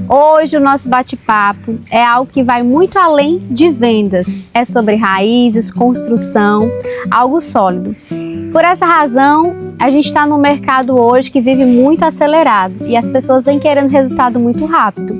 Hoje o nosso bate-papo é algo que vai muito além de vendas. É sobre raízes, construção, algo sólido. Por essa razão, a gente está num mercado hoje que vive muito acelerado e as pessoas vêm querendo resultado muito rápido.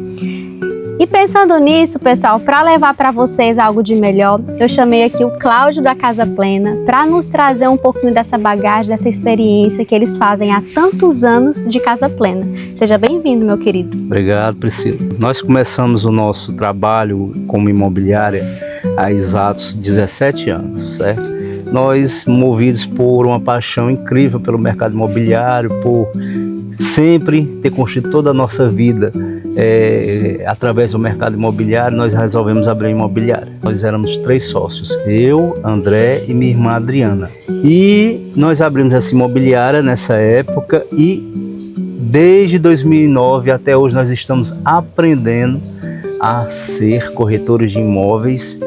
E pensando nisso, pessoal, para levar para vocês algo de melhor, eu chamei aqui o Cláudio da Casa Plena para nos trazer um pouquinho dessa bagagem, dessa experiência que eles fazem há tantos anos de Casa Plena. Seja bem-vindo, meu querido. Obrigado, Priscila. Nós começamos o nosso trabalho como imobiliária há exatos 17 anos, certo? Nós, movidos por uma paixão incrível pelo mercado imobiliário, por sempre ter construído toda a nossa vida através do mercado imobiliário, nós resolvemos abrir a imobiliária. Nós éramos 3 sócios, eu, André e minha irmã Adriana. E nós abrimos essa imobiliária nessa época e desde 2009 até hoje nós estamos aprendendo a ser corretores de imóveis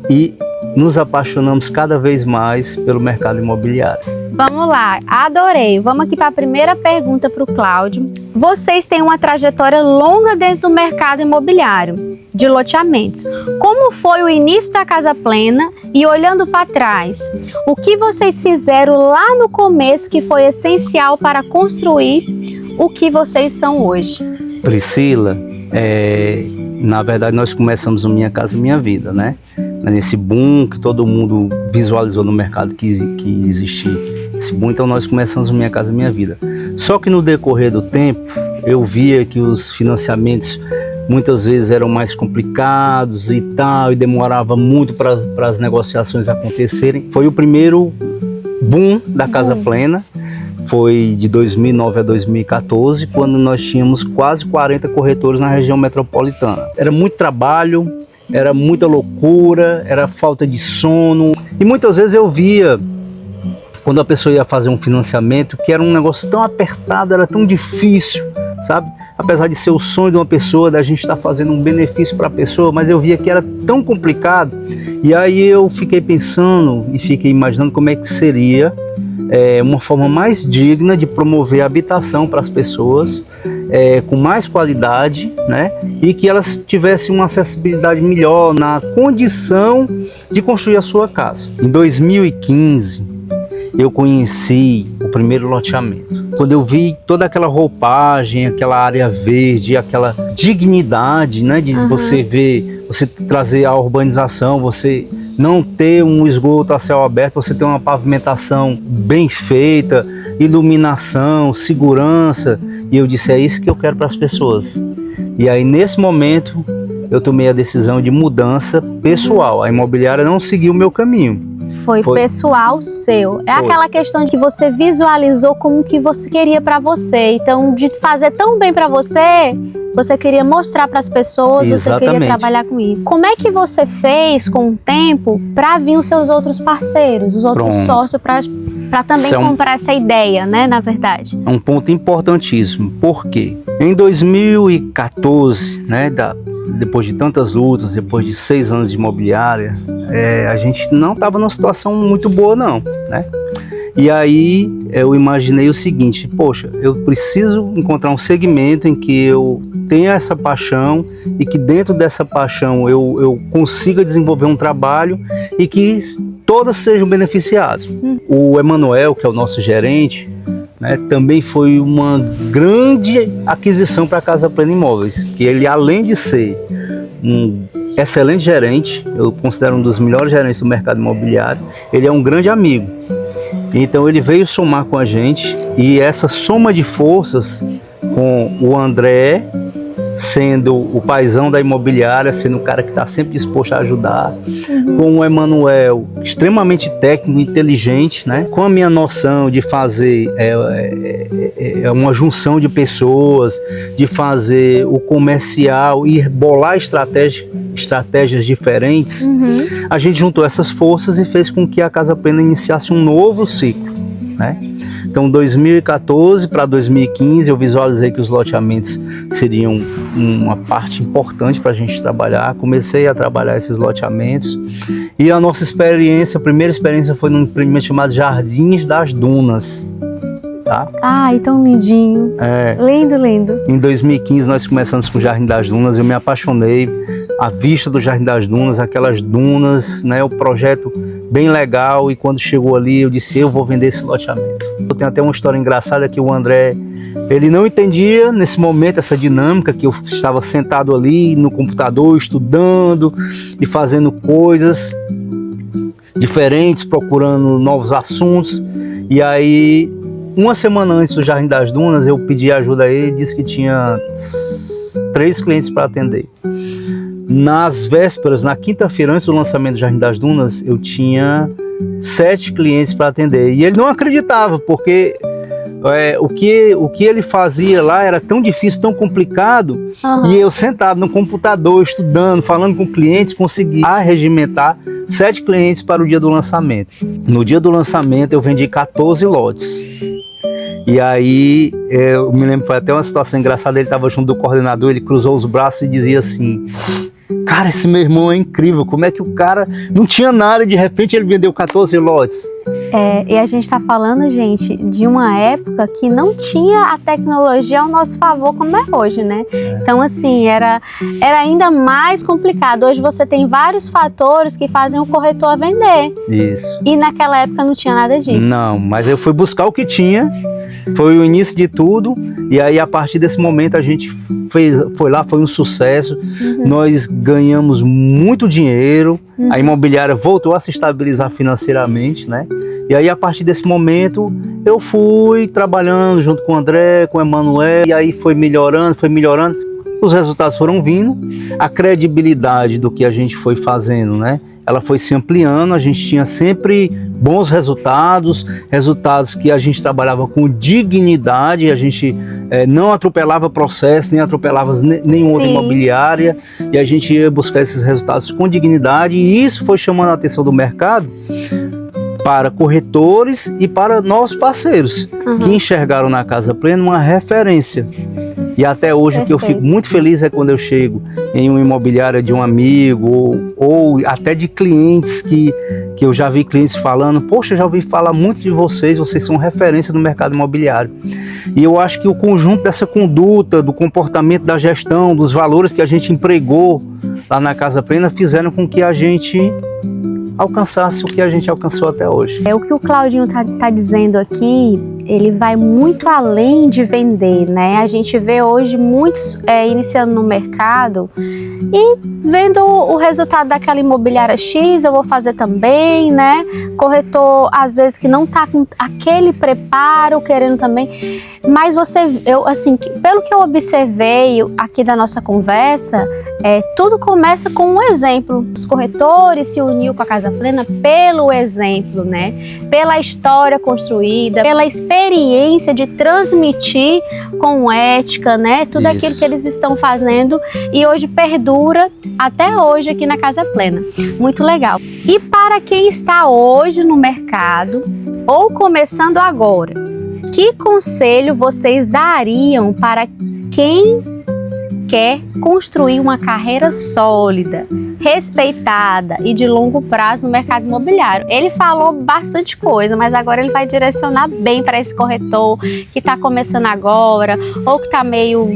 e nos apaixonamos cada vez mais pelo mercado imobiliário. Vamos lá, adorei. Vamos aqui para a primeira pergunta para o Cláudio. Vocês têm uma trajetória longa dentro do mercado imobiliário, de loteamentos. Como foi o início da Casa Plena e olhando para trás, o que vocês fizeram lá no começo que foi essencial para construir o que vocês são hoje? Priscila, na verdade nós começamos o Minha Casa Minha Vida, né? Nesse boom que todo mundo visualizou no mercado que existia. Esse boom, então nós começamos o Minha Casa Minha Vida. Só que no decorrer do tempo, eu via que os financiamentos muitas vezes eram mais complicados e tal, e demorava muito para as negociações acontecerem. Foi o primeiro boom da Casa Plena, foi de 2009 a 2014, quando nós tínhamos quase 40 corretores na região metropolitana. Era muito trabalho, era muita loucura, era falta de sono, e muitas vezes eu via, quando a pessoa ia fazer um financiamento, que era um negócio tão apertado, era tão difícil, sabe? Apesar de ser o sonho de uma pessoa, da gente estar fazendo um benefício para a pessoa, mas eu via que era tão complicado. E aí eu fiquei pensando e fiquei imaginando como é que seria uma forma mais digna de promover a habitação para as pessoas, com mais qualidade, né? E que elas tivessem uma acessibilidade melhor na condição de construir a sua casa. Em 2015, eu conheci o primeiro loteamento. Quando eu vi toda aquela roupagem, aquela área verde, aquela dignidade, né, de você ver, você trazer a urbanização, você não ter um esgoto a céu aberto, você ter uma pavimentação bem feita, iluminação, segurança. E eu disse, é isso que eu quero para as pessoas. E aí, nesse momento, eu tomei a decisão de mudança pessoal. A imobiliária não seguiu o meu caminho. Foi pessoal seu. É aquela questão de que você visualizou como que você queria para você. Então, de fazer tão bem para você, você queria mostrar para as pessoas, Exatamente. Você queria trabalhar com isso. Como é que você fez com o tempo para vir os seus outros parceiros, os outros sócios, para também comprar essa ideia, né, na verdade? É um ponto importantíssimo. Por quê? Em 2014, né, depois de tantas lutas, depois de 6 anos de imobiliária, a gente não estava numa situação muito boa não, né? E aí eu imaginei o seguinte, poxa, eu preciso encontrar um segmento em que eu tenha essa paixão e que dentro dessa paixão eu consiga desenvolver um trabalho e que todas sejam beneficiadas. O Emanuel, que é o nosso gerente, né, também foi uma grande aquisição para a Casa Plena Imóveis, que ele, além de ser um excelente gerente, eu considero um dos melhores gerentes do mercado imobiliário, ele é um grande amigo. Então ele veio somar com a gente, e essa soma de forças com o André, sendo o paizão da imobiliária, sendo o cara que está sempre disposto a ajudar, com o Emanuel, extremamente técnico, inteligente, né? Com a minha noção de fazer uma junção de pessoas, de fazer o comercial e bolar estratégias diferentes, a gente juntou essas forças e fez com que a Casa Plena iniciasse um novo ciclo, né? Então, 2014 para 2015, eu visualizei que os loteamentos seriam uma parte importante para a gente trabalhar. Comecei a trabalhar esses loteamentos. E a nossa experiência, a primeira experiência foi num empreendimento chamado Jardins das Dunas. tá? Ai, tão lindinho. Lindo, lindo. Em 2015 nós começamos com o Jardim das Dunas, eu me apaixonei. A vista do Jardim das Dunas, aquelas dunas, né? O projeto bem legal, e quando chegou ali eu disse, eu vou vender esse loteamento. Eu tenho até uma história engraçada que o André, ele não entendia nesse momento essa dinâmica, que eu estava sentado ali no computador estudando e fazendo coisas diferentes, procurando novos assuntos. E aí, uma semana antes do Jardim das Dunas, eu pedi ajuda a ele e disse que tinha 3 clientes para atender. Nas vésperas, na quinta-feira, antes do lançamento do Jardim das Dunas, eu tinha 7 clientes para atender. E ele não acreditava, porque o que ele fazia lá era tão difícil, tão complicado, e eu sentado no computador, estudando, falando com clientes, consegui arregimentar 7 clientes para o dia do lançamento. No dia do lançamento eu vendi 14 lotes. E aí, eu me lembro, foi até uma situação engraçada, ele estava junto do coordenador, ele cruzou os braços e dizia assim, cara, esse meu irmão é incrível, como é que o cara não tinha nada e de repente ele vendeu 14 lotes? E a gente está falando, gente, de uma época que não tinha a tecnologia ao nosso favor como é hoje, né? Então, assim, era ainda mais complicado. Hoje você tem vários fatores que fazem o corretor vender. Isso. E naquela época não tinha nada disso. Não, mas eu fui buscar o que tinha, foi o início de tudo, e aí a partir desse momento a gente foi lá, foi um sucesso, nós ganhamos muito dinheiro, a imobiliária voltou a se estabilizar financeiramente, né? E aí a partir desse momento eu fui trabalhando junto com o André, com o Emanuel, e aí foi melhorando, os resultados foram vindo, a credibilidade do que a gente foi fazendo, né? Ela foi se ampliando, a gente tinha sempre bons resultados que a gente trabalhava com dignidade, a gente não atropelava processo, nem atropelava nenhuma outra imobiliária, e a gente ia buscar esses resultados com dignidade, e isso foi chamando a atenção do mercado para corretores e para nossos parceiros, que enxergaram na Casa Plena uma referência. E até hoje o que eu fico muito feliz é quando eu chego em uma imobiliária de um amigo ou até de clientes que eu já vi clientes falando, poxa, já ouvi falar muito de vocês são referência no mercado imobiliário. E eu acho que o conjunto dessa conduta, do comportamento da gestão, dos valores que a gente empregou lá na Casa Plena fizeram com que a gente alcançasse o que a gente alcançou até hoje. O que o Claudinho tá dizendo aqui, ele vai muito além de vender, né? A gente vê hoje muitos iniciando no mercado e vendo o resultado daquela imobiliária X, eu vou fazer também, né? Corretor, às vezes, que não tá com aquele preparo, querendo também. Mas pelo que eu observei aqui da nossa conversa, tudo começa com um exemplo. Os corretores se uniu com a Casa Plena pelo exemplo, né? Pela história construída, pela experiência de transmitir com ética, né? Tudo aquilo que eles estão fazendo e hoje perdura até hoje aqui na Casa Plena. Muito legal. E para quem está hoje no mercado ou começando agora, que conselho vocês dariam para quem quer construir uma carreira sólida, respeitada e de longo prazo no mercado imobiliário? Ele falou bastante coisa, mas agora ele vai direcionar bem para esse corretor que está começando agora ou que está meio,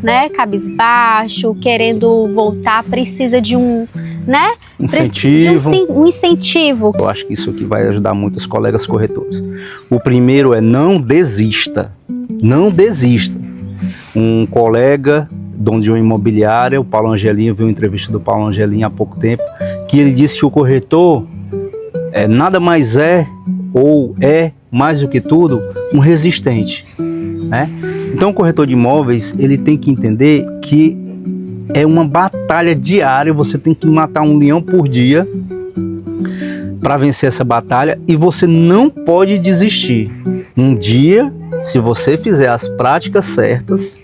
né, cabisbaixo, querendo voltar, precisa de um, né? Incentivo. Um incentivo. Eu acho que isso aqui vai ajudar muito os colegas corretores. O primeiro é não desista. Não desista. Um colega, dono de uma imobiliária, o Paulo Angelim, eu vi uma entrevista do Paulo Angelim há pouco tempo, que ele disse que o corretor nada mais ou é, mais do que tudo, um resistente, né? Então o corretor de imóveis, ele tem que entender que é uma batalha diária, você tem que matar um leão por dia para vencer essa batalha e você não pode desistir. Um dia, se você fizer as práticas certas,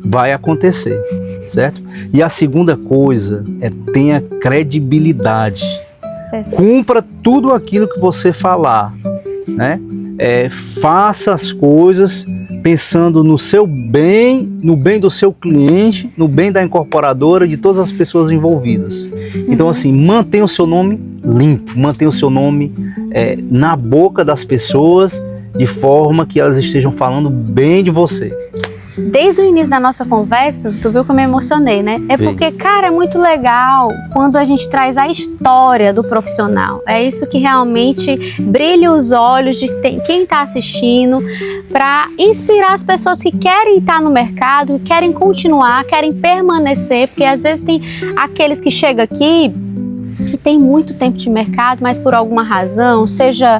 vai acontecer, certo? E a segunda coisa tenha credibilidade. Cumpra tudo aquilo que você falar, né? Faça as coisas pensando no seu bem, no bem do seu cliente, no bem da incorporadora, de todas as pessoas envolvidas. Então, assim, mantenha o seu nome limpo, mantenha o seu nome na boca das pessoas de forma que elas estejam falando bem de você. Desde o início da nossa conversa, tu viu que eu me emocionei, né? É porque, cara, é muito legal quando a gente traz a história do profissional. É isso que realmente brilha os olhos de quem está assistindo, para inspirar as pessoas que querem estar no mercado, que querem continuar, querem permanecer, porque às vezes tem aqueles que chegam aqui que tem muito tempo de mercado, mas por alguma razão, seja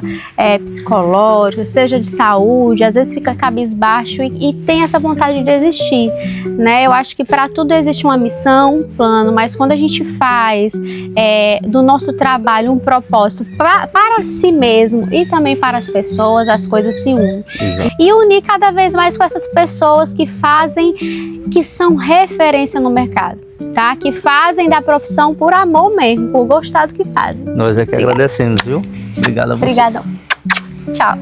psicológica, seja de saúde, às vezes fica cabisbaixo e tem essa vontade de desistir, né? Eu acho que para tudo existe uma missão, um plano, mas quando a gente faz do nosso trabalho um propósito para si mesmo e também para as pessoas, as coisas se unem. Exato. E unir cada vez mais com essas pessoas que fazem, que são referência no mercado. Tá? Que fazem da profissão por amor mesmo, por gostar do que fazem. Nós é que agradecemos, viu? Obrigado a você. Obrigadão. Tchau.